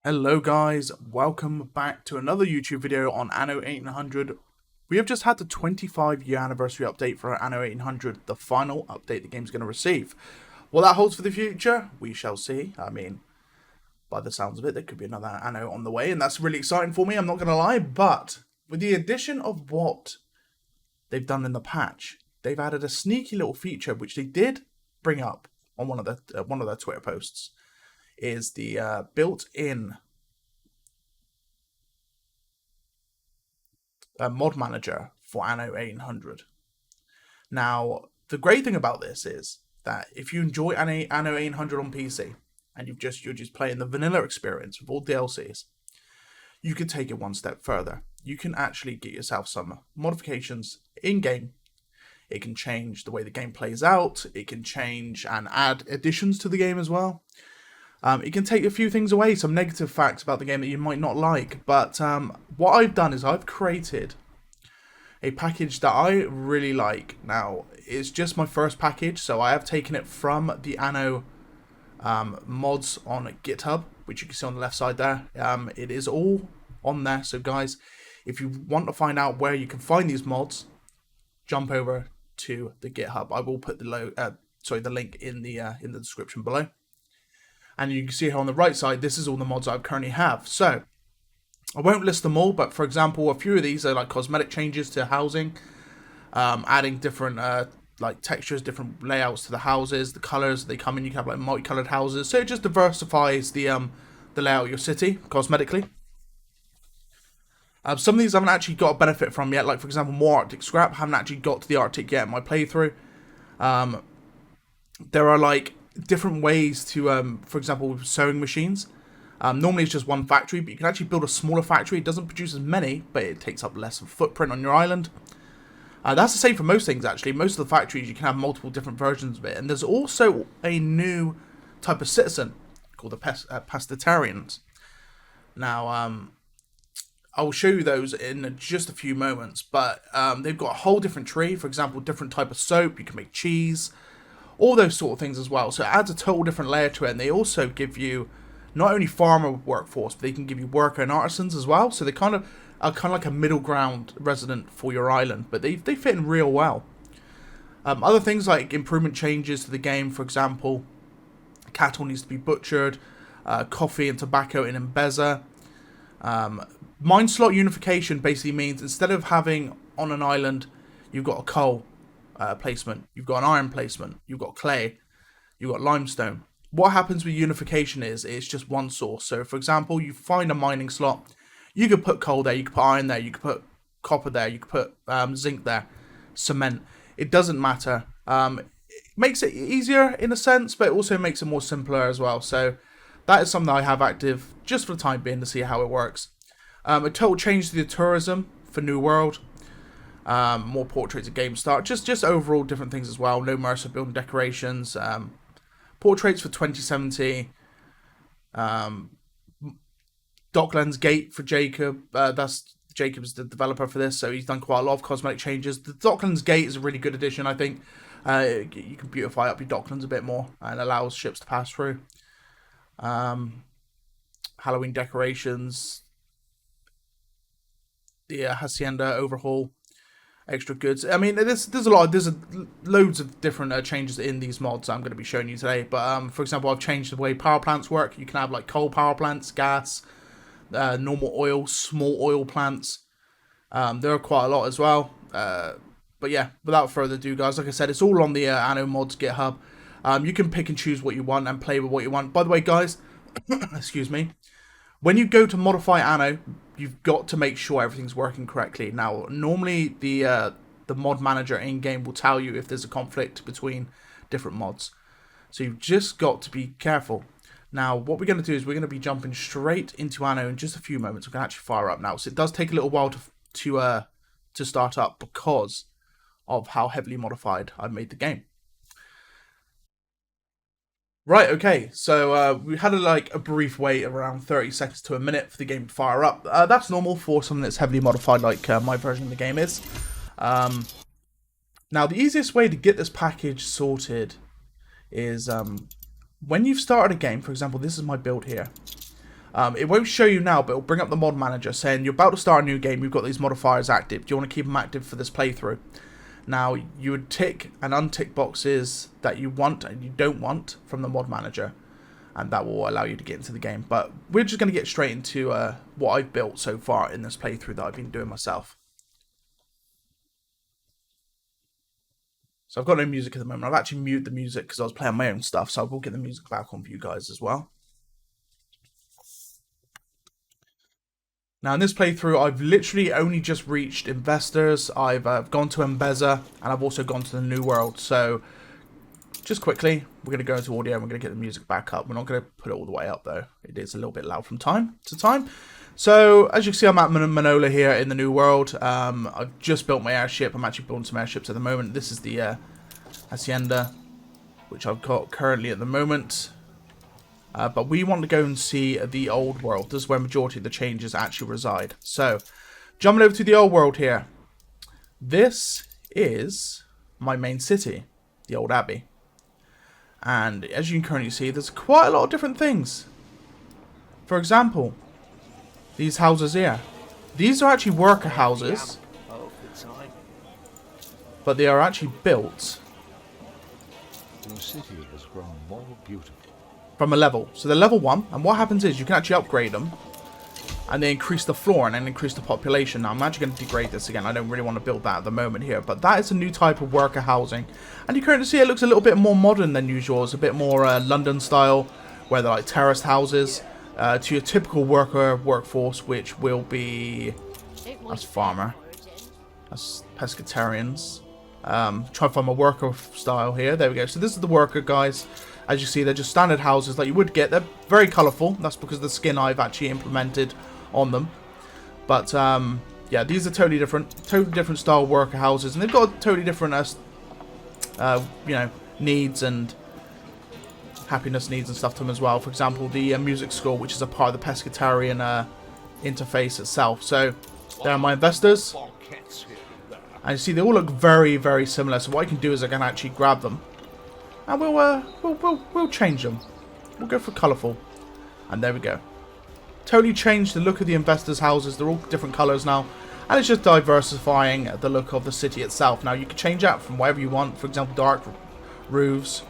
Hello guys, welcome back to another YouTube video on Anno 1800. We have just had the 25-year anniversary update for Anno 1800, the final update the game's going to receive. What that holds for the future, we shall see. I mean, by the sounds of it, there could be another Anno on the way, and that's really exciting for me, I'm not going to lie. But with the addition of what they've done in the patch, they've added a sneaky little feature, which they did bring up on one of their Twitter posts. Is the built-in mod manager for Anno 1800. Now, the great thing about this is that if you enjoy Anno 1800 on PC and you're just playing the vanilla experience with all DLCs, you can take it one step further. You can actually get yourself some modifications in-game. It can change the way the game plays out. It can change and add additions to the game as well. It can take a few things away, some negative facts about the game that you might not like. But what I've done is I've created a package that I really like. Now, it's just my first package, so I have taken it from the Anno mods on GitHub, which you can see on the left side there. It is all on there, so guys, if you want to find out where you can find these mods, jump over to the GitHub. I will put the link in the description below. And you can see here on the right side, this is all the mods I currently have. So, I won't list them all, but for example, a few of these are like cosmetic changes to housing, adding different like textures, different layouts to the houses, the colors they come in. You can have like multicolored houses, so it just diversifies the layout of your city cosmetically. Some of these I haven't actually got a benefit from yet, like for example, more Arctic scrap. Haven't actually got to the Arctic yet in my playthrough. There are like different ways to, for example, with sewing machines. Normally it's just one factory, but you can actually build a smaller factory. It doesn't produce as many, but it takes up less of a footprint on your island. That's the same for most things, actually. Most of the factories, you can have multiple different versions of it. And there's also a new type of citizen called the Pescatarians. Now, I will show you those in just a few moments, but they've got a whole different tree. For example, different type of soap. You can make cheese. All those sort of things as well. So it adds a total different layer to it. And they also give you not only farmer workforce, but they can give you worker and artisans as well. So they are kind of like a middle ground resident for your island. But they fit in real well. Other things like improvement changes to the game. For example, cattle needs to be butchered. Coffee and tobacco in Mbeza. Mine slot unification basically means instead of having on an island, you've got a coal placement, you've got an iron placement, you've got clay, you've got limestone. What happens with unification is it's just one source. So for example, you find a mining slot, you could put coal there, you could put iron there, you could put copper there, you could put zinc there, cement. It doesn't matter. It makes it easier in a sense, but it also makes it more simpler as well. So that is something that I have active just for the time being to see how it works. A total change to the tourism for New World. More portraits at game start, just overall different things as well. No Mercer building decorations, portraits for 2070, Docklands Gate for Jacob. Jacob's the developer for this, so he's done quite a lot of cosmetic changes. The Docklands Gate is a really good addition, I think. You can beautify up your Docklands a bit more and allows ships to pass through. Halloween decorations, the Hacienda overhaul. Extra goods. I mean, there's loads of different changes in these mods I'm going to be showing you today. But for example, I've changed the way power plants work. You can have like coal power plants, gas, normal oil, small oil plants. There are quite a lot as well. But yeah, without further ado, guys, like I said, it's all on the Anno mods GitHub. You can pick and choose what you want and play with what you want. By the way, guys, excuse me. When you go to modify Anno, you've got to make sure everything's working correctly. Now, normally the mod manager in-game will tell you if there's a conflict between different mods. So you've just got to be careful. Now, what we're going to do is we're going to be jumping straight into Anno in just a few moments. We're going to actually fire up now. So it does take a little while to start up because of how heavily modified I've made the game. Right, okay, so we had a brief wait around 30 seconds to a minute for the game to fire up. That's normal for something that's heavily modified like my version of the game is. Now, the easiest way to get this package sorted is when you've started a game, for example, this is my build here. It won't show you now, but it'll bring up the mod manager saying you're about to start a new game, you've got these modifiers active. Do you want to keep them active for this playthrough? Now, you would tick and untick boxes that you want and you don't want from the mod manager, and that will allow you to get into the game. But we're just going to get straight into what I've built so far in this playthrough that I've been doing myself. So I've got no music at the moment. I've actually muted the music because I was playing my own stuff, so I will get the music back on for you guys as well. Now in this playthrough, I've literally only just reached investors. I've gone to Embezza, and I've also gone to the New World. So just quickly, we're going to go into audio and we're going to get the music back up. We're not going to put it all the way up though. It is a little bit loud from time to time. So as you can see, I'm at Manola here in the New World. I've just built my airship. I'm actually building some airships at the moment. This is the Hacienda, which I've got currently at the moment. But we want to go and see the old world. This is where majority of the changes actually reside. So, jumping over to the old world here. This is my main city, the old abbey. And as you can currently see, there's quite a lot of different things. For example, these houses here. These are actually worker houses. But they are actually built. Your city has grown more beautiful. From a level. So they're level 1, and what happens is you can actually upgrade them, and they increase the floor and then increase the population. Now I'm actually going to degrade this again. I don't really want to build that at the moment here, but that is a new type of worker housing, and you currently see it looks a little bit more modern than usual. It's a bit more London style, where they're like terraced houses, to your typical worker workforce, which will be that's farmer, that's pescatarians. Try to find my worker style here. There we go. So this is the worker guys. As you see, they're just standard houses like you would get. They're very colourful. That's because of the skin I've actually implemented on them. But, yeah, these are totally different style worker houses. And they've got totally different, you know, needs and happiness needs and stuff to them as well. For example, the music school, which is a part of the pescatarian interface itself. So, there are my investors. And you see, they all look very, very similar. So what I can do is I can actually grab them. And we'll change them. We'll go for colourful. And there we go. Totally changed the look of the investors' houses. They're all different colours now. And it's just diversifying the look of the city itself. Now you can change that from whatever you want. For example, dark roofs.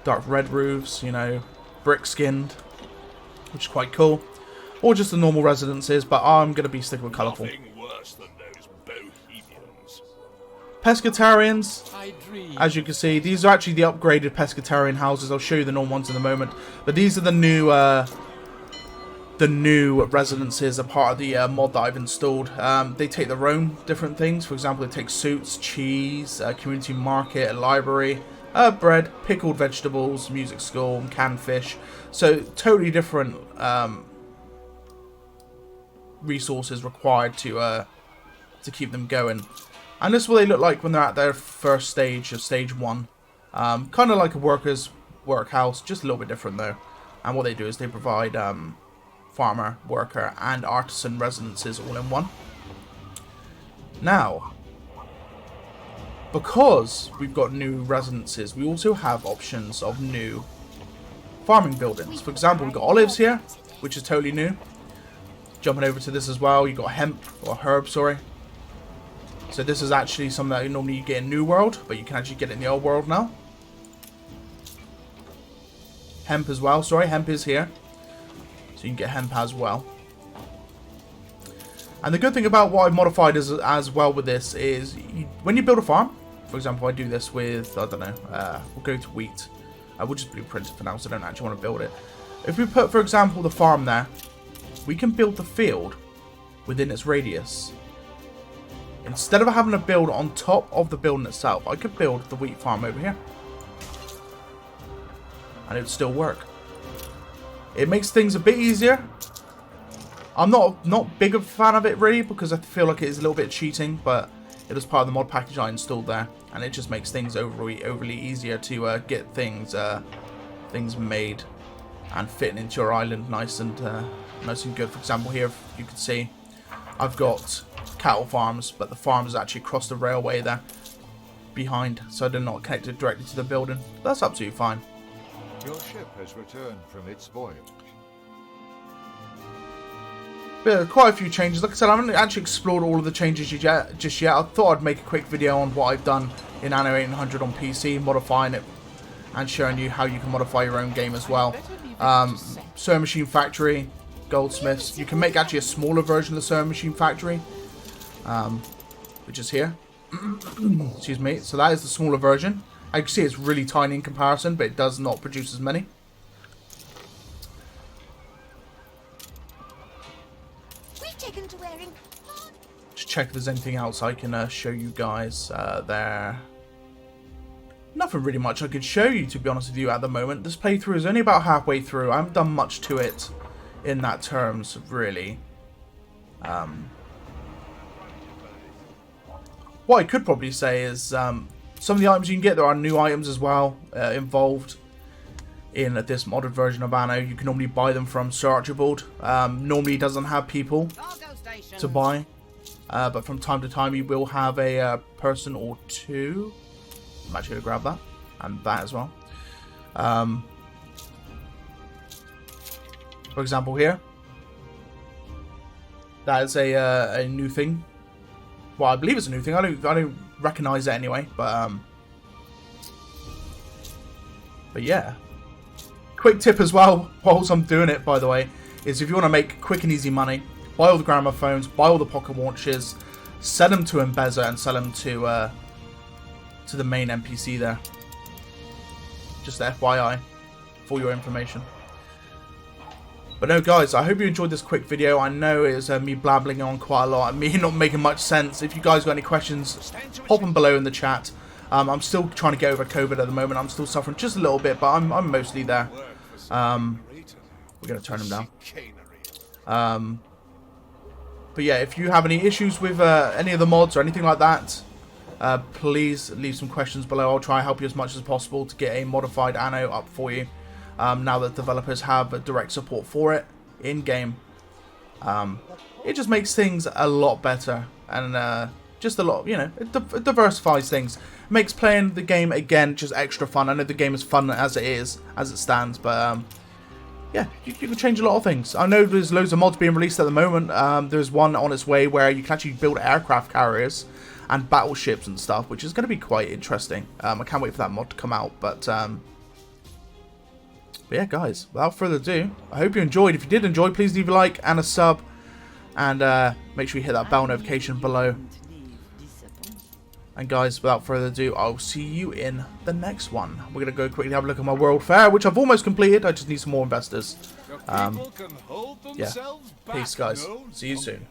Dark red roofs, you know. Brick skinned. Which is quite cool. Or just the normal residences. But I'm going to be sticking with colourful. Pescatarians, as you can see, these are actually the upgraded pescatarian houses. I'll show you the normal ones in a moment, but these are the new residences, a part of the mod that I've installed. They take their own different things. For example, they take suits, cheese, community market, a library, bread, pickled vegetables, music school, and canned fish. So totally different resources required to keep them going. And this is what they look like when they're at their first stage of stage 1. Kind of like a worker's workhouse, just a little bit different though. And what they do is they provide farmer, worker, and artisan residences all in one. Now, because we've got new residences, we also have options of new farming buildings. For example, we've got olives here, which is totally new. Jumping over to this as well, you've got hemp, or herb, sorry. So this is actually something that normally you get in New World, but you can actually get it in the Old World now. Hemp as well, sorry, hemp is here. So you can get hemp as well. And the good thing about what I've modified as well with this is, when you build a farm, for example, I do this with, I don't know, we'll go to wheat. We'll just blueprint it for now, so I don't actually want to build it. If we put, for example, the farm there, we can build the field within its radius. Instead of having to build on top of the building itself, I could build the wheat farm over here. And it would still work. It makes things a bit easier. I'm not big of a fan of it really, because I feel like it is a little bit cheating, but it was part of the mod package I installed there, and it just makes things overly easier to get things made and fitting into your island nice and good. For example, here you can see I've got cattle farms, but the farm is actually across the railway there behind, so they're not connected directly to the building. That's absolutely fine. Your ship has returned from its voyage. Yeah, quite a few changes. Like I said, I haven't actually explored all of the changes just yet. I thought I'd make a quick video on what I've done in Anno 800 on PC, modifying it and showing you how you can modify your own game as well. Sewing Machine Factory, Goldsmiths. You can make actually a smaller version of the Sewing Machine Factory, which is here. Excuse me. So that is the smaller version. As you can see, it's really tiny in comparison, but it does not produce as many. Just check if there's anything else I can show you guys there. Nothing really much I could show you, to be honest with you, at the moment. This playthrough is only about halfway through. I haven't done much to it in that terms, really. What I could probably say is some of the items you can get, there are new items as well involved in this modded version of Anno. You can normally buy them from Sir Archibald. Normally doesn't have people to buy, but from time to time you will have a person or two. I'm actually going to grab that and that as well. For example, here, that is a new thing. Well, I believe it's a new thing. I don't recognize it anyway, but yeah. Quick tip as well, whilst I'm doing it, by the way, is if you want to make quick and easy money, buy all the gramophones, buy all the pocket watches, sell them to Embezza and sell them to the main NPC there. Just FYI for your information. But no, guys, I hope you enjoyed this quick video. I know it was me blabbling on quite a lot and me not making much sense. If you guys got any questions, pop them below in the chat. I'm still trying to get over COVID at the moment. I'm still suffering just a little bit, but I'm mostly there. We're going to turn them down. But yeah, if you have any issues with any of the mods or anything like that, please leave some questions below. I'll try and help you as much as possible to get a modified Anno up for you. Now that developers have direct support for it in-game. It just makes things a lot better. And just a lot, you know, it diversifies things. It makes playing the game, again, just extra fun. I know the game is fun as it is, as it stands. But, yeah, you can change a lot of things. I know there's loads of mods being released at the moment. There's one on its way where you can actually build aircraft carriers and battleships and stuff, which is going to be quite interesting. I can't wait for that mod to come out. But yeah, guys, without further ado, I hope you enjoyed. If you did enjoy, please leave a like and a sub. And make sure you hit that bell notification below. And guys, without further ado, I'll see you in the next one. We're going to go quickly have a look at my World Fair, which I've almost completed. I just need some more investors. Yeah, peace, guys. See you soon.